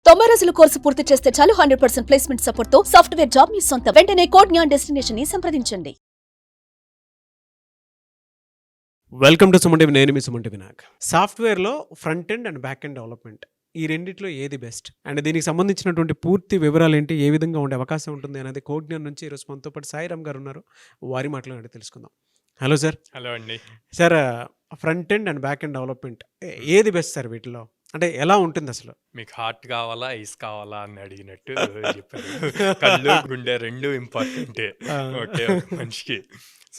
90 రోజుల కోర్సు పూర్తి చేస్తే చాలు 100% ప్లేస్మెంట్ సపోర్ట్ తో సాఫ్ట్వేర్ జాబ్ మీ సొంతం. వెంటనే కోడ్ జ్ఞాన్ డెస్టినేషన్ ని సంప్రదించండి. Welcome to Sumanti. నేను మీ సుమంటి వినాయక్. సాఫ్ట్వేర్లో front end and back end development, ఈ రెండిట్లో ఏది బెస్ట్ అండ్ దీనికి సంబంధించినటువంటి పూర్తి వివరాలు ఏంటి, ఏ విధంగా ఉండే అవకాశం ఉంటుంది అనేది కోడ్జ్ఞాన్ నుంచి ఈరోజు మనతో పాటు సాయిరామ్ గారు ఉన్నారు. వారి మాటలు తెలుసుకుందాం. Hello sir. హలో అండి. Sir, front end and back end development ఏది బెస్ట్ సార్? వీటిలో అంటే ఎలా ఉంటుంది అసలు? మీకు హార్ట్ కావాలా ఐస్ కావాలా అని అడిగినట్టు చెప్పారు. కళ్ళు గుండె రెండు ఇంపార్టెంటే ఓకే మనిషికి.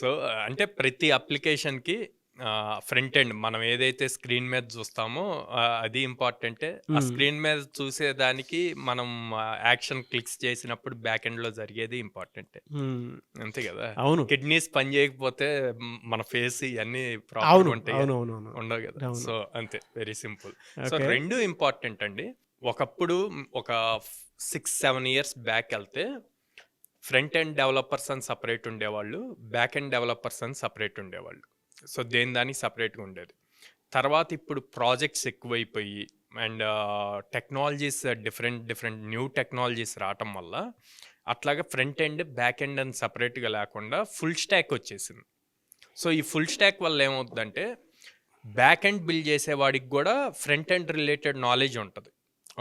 సో అంటే ప్రతి అప్లికేషన్కి ఫ్రంట్ ఎండ్ మనం ఏదైతే స్క్రీన్ మీద చూస్తామో అది ఇంపార్టెంటే. ఆ స్క్రీన్ మీద చూసేదానికి మనం యాక్షన్ క్లిక్స్ చేసినప్పుడు బ్యాక్ ఎండ్ లో జరిగేది ఇంపార్టెంటే. అంతే కదా. అవును. కిడ్నీస్ పని చేయకపోతే మన ఫేస్ ఇవన్నీ ప్రాబ్లమ్ ఉంటాయి, ఉండవు కదా. సో అంతే, వెరీ సింపుల్. సో రెండు ఇంపార్టెంట్ అండి. ఒకప్పుడు ఒక 6-7 years బ్యాక్ వెళ్తే ఫ్రంట్ ఎండ్ డెవలపర్స్ అని సపరేట్ ఉండేవాళ్ళు, బ్యాక్ ఎండ్ డెవలపర్స్ అని సపరేట్ ఉండేవాళ్ళు. సో దానికి సపరేట్గా ఉండేది. తర్వాత ఇప్పుడు ప్రాజెక్ట్స్ ఎక్కువైపోయి and technologies different new technologies రావటం వల్ల అట్లాగా ఫ్రంట్ ఎండ్ బ్యాక్ ఎండ్ అని సపరేట్గా లేకుండా ఫుల్ స్టాక్ వచ్చేసింది. సో ఈ ఫుల్ స్టాక్ వల్ల ఏమవుతుందంటే బ్యాక్ ఎండ్ బిల్డ్ చేసేవాడికి కూడా ఫ్రంట్ ఎండ్ రిలేటెడ్ నాలెడ్జ్ ఉంటుంది.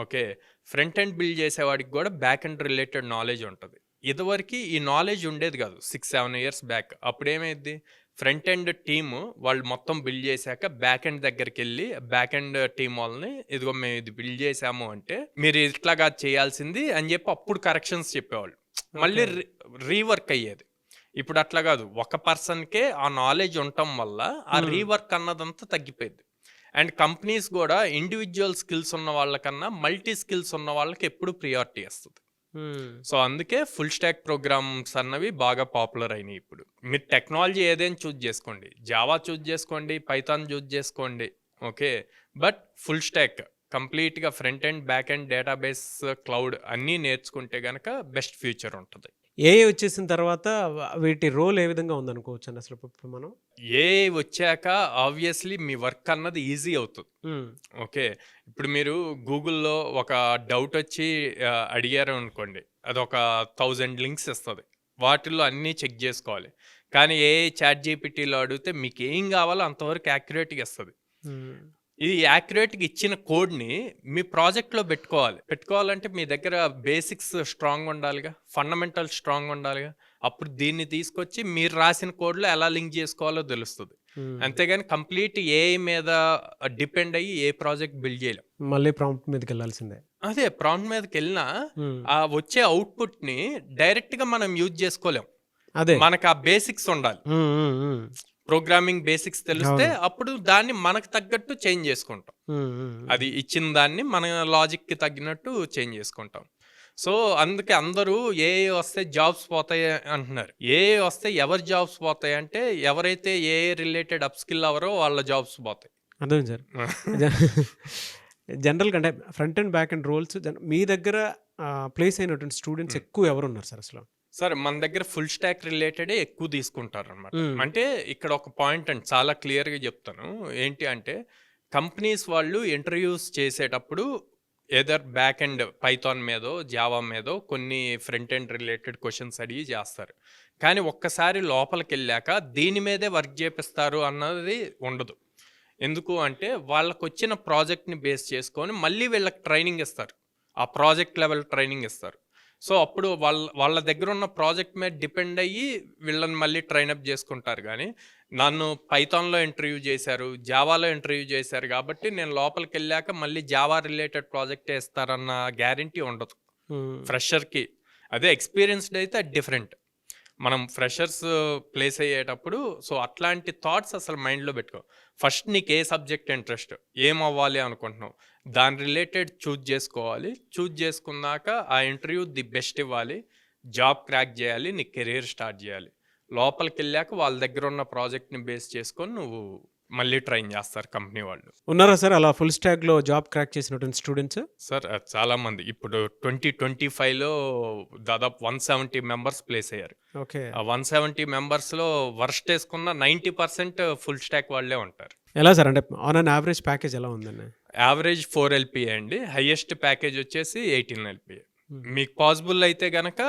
ఓకే, ఫ్రంట్ ఎండ్ బిల్డ్ చేసేవాడికి కూడా బ్యాక్ ఎండ్ రిలేటెడ్ నాలెడ్జ్ ఉంటుంది. ఇదివరకు ఈ నాలెడ్జ్ ఉండేది కాదు 6-7 years బ్యాక్. అప్పుడు ఏమైంది, ఫ్రంట్ ఎండ్ టీమ్ వాళ్ళు మొత్తం బిల్డ్ చేశాక బ్యాక్ ఎండ్ దగ్గరికి వెళ్ళి బ్యాక్ ఎండ్ టీమ్ వాళ్ళని ఇదిగో మేము ఇది బిల్డ్ చేసాము అంటే మీరు ఇట్లాగా చేయాల్సింది అని చెప్పి అప్పుడు కరెక్షన్స్ చెప్పేవాళ్ళు, మళ్ళీ రీవర్క్ అయ్యేది. ఇప్పుడు అట్లా కాదు, ఒక పర్సన్కే ఆ నాలెడ్జ్ ఉండటం వల్ల ఆ రీవర్క్ అన్నదంతా తగ్గిపోయింది. అండ్ కంపెనీస్ కూడా ఇండివిజువల్ స్కిల్స్ ఉన్న వాళ్ళకన్నా మల్టీ స్కిల్స్ ఉన్న వాళ్ళకి ఎప్పుడు ప్రియారిటీ ఇస్తుంది. సో అందుకే ఫుల్ స్టాక్ ప్రోగ్రామ్స్ అన్నవి బాగా పాపులర్ అయినాయి. ఇప్పుడు మీరు టెక్నాలజీ ఏదైనా చూజ్ చేసుకోండి, జావా చూజ్ చేసుకోండి, పైథాన్ చూజ్ చేసుకోండి, ఓకే, బట్ ఫుల్ స్టాక్ కంప్లీట్గా front end back end database cloud అన్నీ నేర్చుకుంటే కనుక బెస్ట్ ఫ్యూచర్ ఉంటుంది. ఏఐ వచ్చేసిన తర్వాత వీటి రోల్ ఏ విధంగా ఉందనుకోవచ్చు అండి అసలు? ఇప్పుడు మనం ఏఐ వచ్చాక ఆబ్వియస్లీ మీ వర్క్ అన్నది ఈజీ అవుతుంది. ఓకే, ఇప్పుడు మీరు గూగుల్లో ఒక డౌట్ వచ్చి అడిగారు అనుకోండి, అది ఒక 1000 links ఇస్తుంది, వాటిల్లో అన్నీ చెక్ చేసుకోవాలి. కానీ ఏఐ చాట్ జీపీటీలో అడిగితే మీకు ఏం కావాలో అంతవరకు యాక్యురేట్గా ఇస్తుంది. ఇది యాక్యురేట్గా ఇచ్చిన కోడ్ని మీ ప్రాజెక్ట్లో పెట్టుకోవాలంటే మీ దగ్గర బేసిక్స్ స్ట్రాంగ్ ఉండాలిగా, ఫండమెంటల్ స్ట్రాంగ్ ఉండాలిగా. అప్పుడు దీన్ని తీసుకొచ్చి మీరు రాసిన కోడ్లో ఎలా లింక్ చేసుకోవాలో తెలుస్తుంది. అంతేగాని కంప్లీట్ ఏఐ మీద డిపెండ్ అయ్యి ఏ ప్రాజెక్ట్ బిల్డ్ చేయలేం. మళ్ళీ ప్రాంప్ట్ మీదకి వెళ్ళాల్సిందే. అదే, ప్రాంప్ట్ మీదకి వెళ్ళినా ఆ వచ్చే అవుట్పుట్ ని డైరెక్ట్ గా మనం యూజ్ చేసుకోలేం. అదే, మనకు ఆ బేసిక్స్ ఉండాలి, ప్రోగ్రామింగ్ బేసిక్స్ తెలిస్తే అప్పుడు దాన్ని మనకు తగ్గట్టు చేంజ్ చేసుకుంటాం. అది ఇచ్చిన దాన్ని మన లాజిక్ కి తగ్గినట్టు చేంజ్ చేసుకుంటాం. సో అందుకే అందరూ ఏఐ వస్తే జాబ్స్ పోతాయి అంటున్నారు. ఏఐ వస్తే ఎవరి జాబ్స్ పోతాయి అంటే ఎవరైతే ఏఐ రిలేటెడ్ అప్ స్కిల్ అవరో వాళ్ళ జాబ్స్ పోతాయి. అదే సార్. జనరల్గా అంటే front and back and roles మీ దగ్గర ప్లేస్ అయినటువంటి స్టూడెంట్స్ ఎక్కువ ఎవరు ఉన్నారు సార్ అసలు? సార్ మన దగ్గర ఫుల్ స్టాక్ రిలేటెడే ఎక్కువ తీసుకుంటారు అనమాట. అంటే ఇక్కడ ఒక పాయింట్ అండి చాలా క్లియర్గా చెప్తాను. ఏంటి అంటే కంపెనీస్ వాళ్ళు ఇంటర్వ్యూస్ చేసేటప్పుడు ఏదర్ బ్యాక్ ఎండ్ పైథాన్ మీదో జావా మీదో కొన్ని ఫ్రంట్ ఎండ్ రిలేటెడ్ క్వశ్చన్స్ అడిగి చేస్తారు. కానీ ఒక్కసారి లోపలికి వెళ్ళాక దీని మీదే వర్క్ చేపిస్తారు అన్నది ఉండదు. ఎందుకు అంటే వాళ్ళకు వచ్చిన ప్రాజెక్ట్ని బేస్ చేసుకొని మళ్ళీ వీళ్ళకి ట్రైనింగ్ ఇస్తారు, ఆ ప్రాజెక్ట్ లెవెల్ ట్రైనింగ్ ఇస్తారు. సో అప్పుడు వాళ్ళ దగ్గర ఉన్న ప్రాజెక్ట్ మీద డిపెండ్ అయ్యి వీళ్ళని మళ్ళీ ట్రైనప్ చేసుకుంటారు. కానీ నన్ను పైథాన్లో ఇంటర్వ్యూ చేశారు, జావాలో ఇంటర్వ్యూ చేశారు కాబట్టి నేను లోపలికి వెళ్ళాక మళ్ళీ జావా రిలేటెడ్ ప్రాజెక్టే ఇస్తారన్న గ్యారంటీ ఉండదు ఫ్రెషర్కి. అదే ఎక్స్పీరియన్స్డ్ అయితే అది డిఫరెంట్. మనం ఫ్రెషర్స్ ప్లేస్ అయ్యేటప్పుడు సో అట్లాంటి థాట్స్ అసలు మైండ్లో పెట్టుకో. ఫస్ట్ నీకు ఏ సబ్జెక్ట్ ఇంట్రెస్ట్, ఏం అవ్వాలి అనుకుంటున్నావు, దాని రిలేటెడ్ చూజ్ చేసుకోవాలి. చూజ్ చేసుకున్నాక ఆ ఇంటర్వ్యూ ది బెస్ట్ ఇవ్వాలి, జాబ్ క్రాక్ చేయాలి, నీ కెరీర్ స్టార్ట్ చేయాలి. లోపలికి వెళ్ళాక వాళ్ళ దగ్గర ఉన్న ప్రాజెక్ట్ని బేస్ చేసుకొని నువ్వు మళ్ళీ ట్రైన్ చేస్తారు కంపెనీ వాళ్ళు. ఉన్నారా సార్ అలా ఫుల్ స్టాక్లో జాబ్ క్రాక్ చేసినటువంటి స్టూడెంట్స్? సార్ చాలామంది ఇప్పుడు 2025లో దాదాపు 170 members ప్లేస్ అయ్యారు. ఓకే, ఆ 170 membersలో వర్స్ట్ వేసుకున్న 90% ఫుల్ స్టాక్ వాళ్ళే ఉంటారు. ఎలా సార్ అంటే ఆన్ అన్ యావరేజ్ ప్యాకేజ్ ఎలా ఉందండి? యావరేజ్ 4 LPA అండి. హైయెస్ట్ ప్యాకేజ్ వచ్చేసి 18 LPA. మీకు పాసిబుల్ అయితే గనక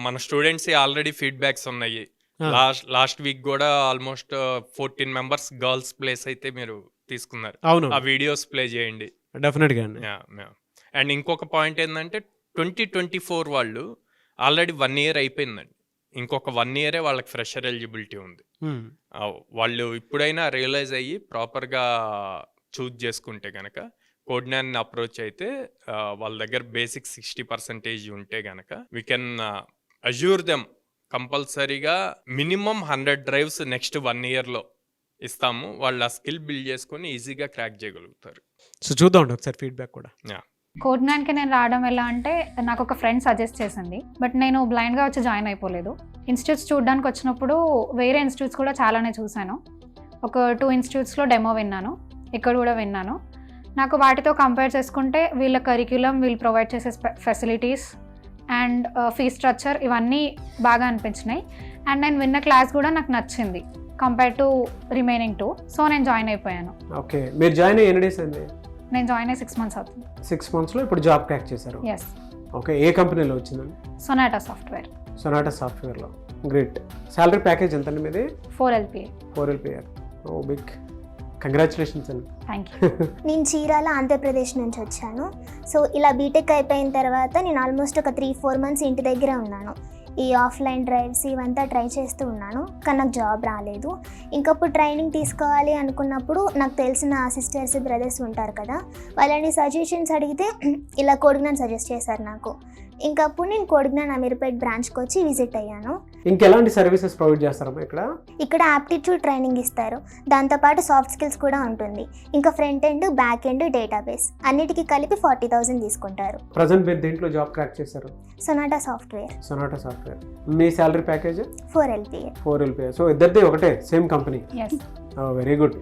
మన స్టూడెంట్స్ ఆల్రెడీ ఫీడ్బ్యాక్స్ ఉన్నాయి. లాస్ట్ వీక్ కూడా ఆల్మోస్ట్ 14 మెంబర్స్ గర్ల్స్ ప్లేస్ అయితే మీరు తీసుకున్నారు. అవును, ఆ వీడియోస్ ప్లే చేయండి డెఫినెట్గా అండి. అండ్ ఇంకొక పాయింట్ ఏంటంటే 2024 వాళ్ళు ఆల్రెడీ 1 year అయిపోయిందండి. ఇంకొక 1 year వాళ్ళకి ఫ్రెషర్ ఎలిజిబిలిటీ ఉంది. వాళ్ళు ఇప్పుడైనా రియలైజ్ అయ్యి ప్రాపర్గా చూజ్ చేసుకుంటే కనుక కోడ్నాన్ని అప్రోచ్ అయితే వాళ్ళ దగ్గర బేసిక్ 60% ఉంటే కనుక వీ కెన్ అజ్యూర్ దెమ్ కంపల్సరీగా మినిమం 100 drives నెక్స్ట్ 1 yearలో ఇస్తాము. వాళ్ళు ఆ స్కిల్ బిల్డ్ చేసుకొని ఈజీగా క్రాక్ చేయగలుగుతారు. సో చూద్దాం ఒకసారి ఫీడ్బ్యాక్ కూడా. కోడ్నాన్కి నేను రావడం ఎలా అంటే నాకు ఒక ఫ్రెండ్ సజెస్ట్ చేసింది, బట్ నేను బ్లైండ్గా వచ్చి జాయిన్ అయిపోలేదు. ఇన్స్టిట్యూట్స్ చూడడానికి వచ్చినప్పుడు వేరే ఇన్స్టిట్యూట్స్ కూడా చాలానే చూశాను. ఒక 2 ఇన్స్టిట్యూట్స్లో డెమో విన్నాను, ఇక్కడ కూడా విన్నాను. నాకు వాటితో కంపేర్ చేసుకుంటే వీళ్ళ కరిక్యులం, వీళ్ళు ప్రొవైడ్ చేసే ఫెసిలిటీస్ అండ్ ఫీ స్ట్రక్చర్ ఇవన్నీ బాగా అనిపించినాయి. అండ్ నేను విన్న క్లాస్ కూడా నాకు నచ్చింది కంపేర్ టు రిమైనింగ్ 2. సో నేను జాయిన్ అయిపోయాను. ఓకే, మీరు జాయిన్ అయ్యి ఎన్ని డేస్ అండి? నేను జాయిన్ అయ్యి 6 months అవుతుంది. 6 monthsలో ఇప్పుడు జాబ్ క్రాక్ చేశారు? ఎస్. ఓకే, ఏ కంపెనీలో వచ్చిందండి? Sonata software. సొనాటా సాఫ్ట్వేర్లో. గ్రేట్. శాలరీ ప్యాకేజ్ ఎంత అండి మీది? 4 LPA. 4 LPA. ఓ బిగ్ కంగ్రాచులేషన్స్ అండి. Thank you. నేను చీరాల ఆంధ్రప్రదేశ్ నుంచి వచ్చాను. సో ఇలా బీటెక్ అయిపోయిన తర్వాత నేను ఆల్మోస్ట్ ఒక 3-4 months ఇంటి దగ్గర ఉన్నాను. ఈ ఆఫ్లైన్ డ్రైవ్స్ ఇవంతా ట్రై చేస్తూ ఉన్నాను, కానీ నాకు జాబ్ రాలేదు. ఇంకప్పుడు ట్రైనింగ్ తీసుకోవాలి అనుకున్నప్పుడు నాకు తెలిసిన సిస్టర్స్ బ్రదర్స్ ఉంటారు కదా, వాళ్ళని సజెషన్స్ అడిగితే ఇలా కోడ్నాన్ సజెస్ట్ చేశారు నాకు. ఇంకప్పుడు నేను కోడ్నాన్ అమీర్పేట్ బ్రాంచ్కి వచ్చి విజిట్ అయ్యాను. ఇంకెలాంటి సర్వీసెస్ ప్రొవైడ్ చేస్తారమ్మా ఇక్కడ? ఇక్కడ యాప్టిట్యూడ్ ట్రైనింగ్ ఇస్తారు, దాంతోపాటు సాఫ్ట్ స్కిల్స్ కూడా ఉంటుంది. ఇంకా front end, back end, database అన్నిటికీ కలిపి 40,000 తీసుకుంటారు. ప్రజెంట్ మీరు దేంట్లో జాబ్ క్రాక్ చేశారు? సొనాటా సాఫ్ట్వేర్. సొనాటా సాఫ్ట్వేర్. మీ salary package? 4 LPA. 4 LPA. So ఇద్దరిది ఒకటే, same company? Yes. Very good.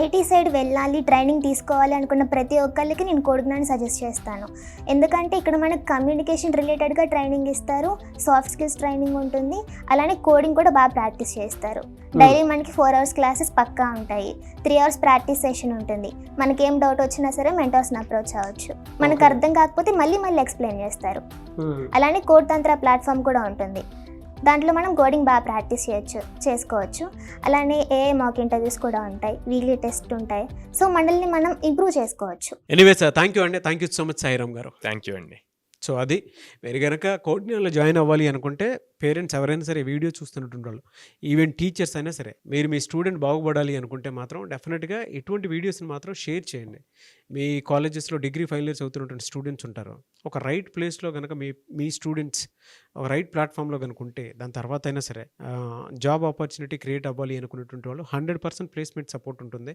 IT side వెళ్ళాలి, ట్రైనింగ్ తీసుకోవాలి అనుకున్న ప్రతి ఒక్కరికి నేను కోడ్నాన్ సజెస్ట్ చేస్తాను. ఎందుకంటే ఇక్కడ మనకు కమ్యూనికేషన్ రిలేటెడ్గా ట్రైనింగ్ ఇస్తారు, సాఫ్ట్ స్కిల్స్ ట్రైనింగ్ ఉంటుంది, అలానే కోడింగ్ కూడా బాగా ప్రాక్టీస్ చేస్తారు. డైలీ మనకి 4 hours క్లాసెస్ పక్కా ఉంటాయి, 3 hours ప్రాక్టీస్ సెషన్ ఉంటుంది. మనకి ఏం డౌట్ వచ్చినా సరే మెంటర్స్ని అప్రోచ్ అవ్వచ్చు. మనకు అర్థం కాకపోతే మళ్ళీ ఎక్స్ప్లెయిన్ చేస్తారు. అలానే కోడ్ తంత్ర ప్లాట్ఫామ్ కూడా ఉంటుంది, దాంట్లో మనం కోడింగ్ బాగా ప్రాక్టీస్ చేసుకోవచ్చు. అలానే ఏఐ మాక్ ఇంటర్వ్యూస్ కూడా ఉంటాయి, వీక్లీ టెస్ట్ ఉంటాయి. సో మనల్ని మనం ఇంప్రూవ్ చేసుకోవచ్చు. ఎనీవే సార్, థ్యాంక్ యూ అండి. Thank you so much Sairam గారు. థ్యాంక్ యూ అండి. సో అది మీరు కనుక కోడ్నాన్లో జాయిన్ అవ్వాలి అనుకుంటే పేరెంట్స్ ఎవరైనా సరే వీడియో చూస్తున్నటువంటి వాళ్ళు, ఈవెన్ టీచర్స్ అయినా సరే, మీరు మీ స్టూడెంట్ బాగుపడాలి అనుకుంటే మాత్రం డెఫినెట్గా ఇటువంటి వీడియోస్ని మాత్రం షేర్ చేయండి. మీ కాలేజెస్లో డిగ్రీ ఫైనల్ ఇయర్స్ అవుతున్నటువంటి స్టూడెంట్స్ ఉంటారు, ఒక రైట్ ప్లేస్లో కనుక మీ స్టూడెంట్స్ ఒక రైట్ ప్లాట్ఫామ్లో కనుక ఉంటే దాని తర్వాత అయినా సరే జాబ్ ఆపర్చునిటీ క్రియేట్ అవ్వాలి అనుకున్నటువంటి వాళ్ళు 100% ప్లేస్మెంట్ సపోర్ట్ ఉంటుంది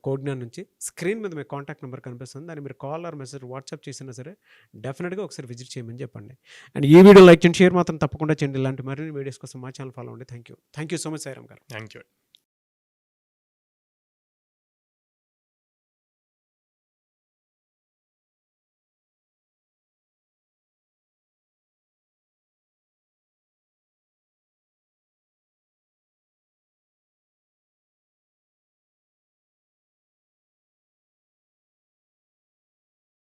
కోడ్నాన్ నుంచి. స్క్రీన్ మీద మీ కాంటాక్ట్ నెంబర్ కనిపిస్తుంది, దాన్ని మీరు కాల్ ఆర్ మెసేజ్ వాట్సాప్ చేసినా సరే డెఫినెట్గా ఒకసారి విజిట్ చేయమని చెప్పండి. అండ్ ఈ వీడియో లైక్ చేయండి, షేర్ మాత్రం తప్పకుండా చేయండి. ఇలాంటి మరిన్ని వీడియోస్ కోసం మా ఛానల్ ఫాలో అవ్వండి. Thank you so much Sairam గారు. Thank you.